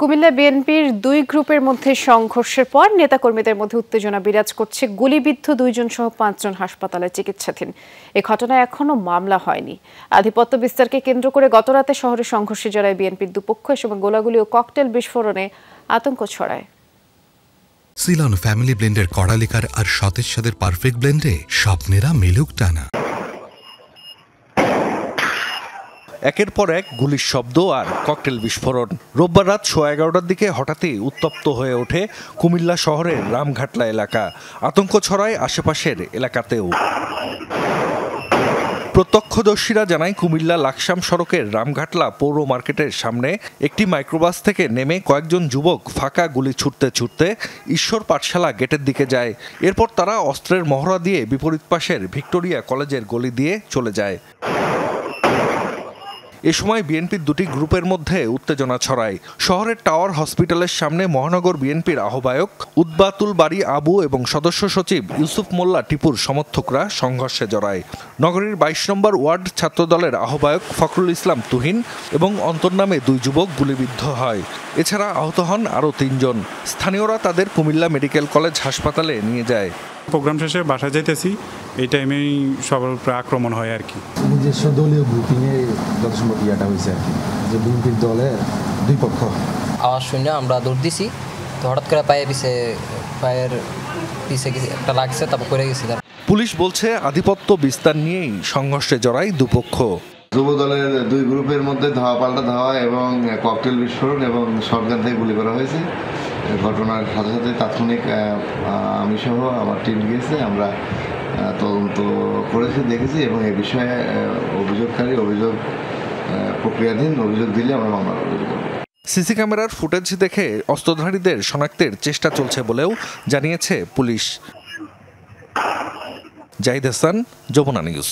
কুমিল্লা বিএনপির দুই গ্রুপের মধ্যে সংঘর্ষের পর নেতাকর্মীদের মধ্যে উত্তেজনা বিরাজ করছে। গুলিবিদ্ধ 2 জন সহ 5 জন হাসপাতালে চিকিৎসাধীন। এ ঘটনায় এখনো মামলা হয়নি। আধিপত্য বিস্তারকে কেন্দ্র করে গতরাতে শহরে সংঘর্ষে জড়ায় বিএনপির দুপক্ষ। এ সময় গোলাগুলি ও ককটেল বিস্ফোরণে আতঙ্ক ছড়ায়। সিলন ফ্যামিলি ব্লেন্ডের কড়া লিকার আর সতেজ স্বাদের পারফেক্ট ব্লেন্ডে স্বপ্নেরা মিলুক টানা। একের পর এক গুলির শব্দ আর ককটেল বিস্ফোরণ। রোববার রাত 11:15টার দিকে হঠাৎই উত্তপ্ত হয়ে ওঠে কুমিল্লা শহরের রামঘাটলা এলাকা। আতঙ্ক ছড়ায় আশেপাশের এলাকাতেও। প্রত্যক্ষদর্শীরা জানায়, কুমিল্লা লাকসাম সড়কের রামঘাটলা পৌর মার্কেটের সামনে একটি মাইক্রোবাস থেকে নেমে কয়েকজন যুবক ফাঁকা গুলি ছুটতে ছুটতে ঈশ্বর পাঠশালা গেটের দিকে যায়। এরপর তারা অস্ত্রের মহড়া দিয়ে বিপরীত পাশের ভিক্টোরিয়া কলেজের গলি দিয়ে চলে যায়। এ সময় বিএনপির দুটি গ্রুপের মধ্যে উত্তেজনা ছড়ায়। শহরের টাওয়ার হসপিটালের সামনে মহানগর বিএনপির আহ্বায়ক উদ্বাতুল বাড়ি আবু এবং সদস্য সচিব ইউসুফ মোল্লা টিপুর সমর্থকরা সংঘর্ষে জড়ায়। নগরীর 22 নম্বর ওয়ার্ড ছাত্রদলের আহ্বায়ক ফখরুল ইসলাম তুহিন এবং অন্তর নামে 2 যুবক গুলিবিদ্ধ হয়। এছাড়া আহত হন আরও 3 জন। স্থানীয়রা তাদের কুমিল্লা মেডিকেল কলেজ হাসপাতালে নিয়ে যায়। প্রোগ্রাম শেষে বাসায় যাইতেছি, এই টাইমেই সবার উপরে আক্রমণ হয় আর কি। নিজস্ব দলীয় গ্রুপিংয়ে যত সম্ভব ইয়াটা হয়েছে আর কি, যে বিএনপির দলের দুই পক্ষ। আওয়াজ শুনে আমরা দৌড় দিছি, তো হঠাৎ করে পায়ের পিছে একটা লাগছে, তারপর পড়ে গেছি। পুলিশ বলছে, আধিপত্য বিস্তার নিয়েই সংঘর্ষে জড়ায় দুপক্ষ। যুব দলের দুই গ্রুপের মধ্যে ধাওয়া পাল্টা ধাওয়া এবং ককটেল বিস্ফোরণ এবং শটগান থেকে গুলি করা হয়েছে। ঘটনার সাথে সাথে তাৎক্ষণিক আমি সহ আমার টিম গিয়েছে, আমরা তদন্ত করেছি, দেখেছি এবং এ বিষয়ে অভিযোগকারী অভিযোগ প্রক্রিয়াধীন, অভিযোগ দিলে আমরা মামলা করব। সিসি ক্যামেরার ফুটেজ দেখে অস্ত্রধারীদের শনাক্তের চেষ্টা চলছে বলেও জানিয়েছে পুলিশ। জাহিদ হাসান, যমুনা নিউজ।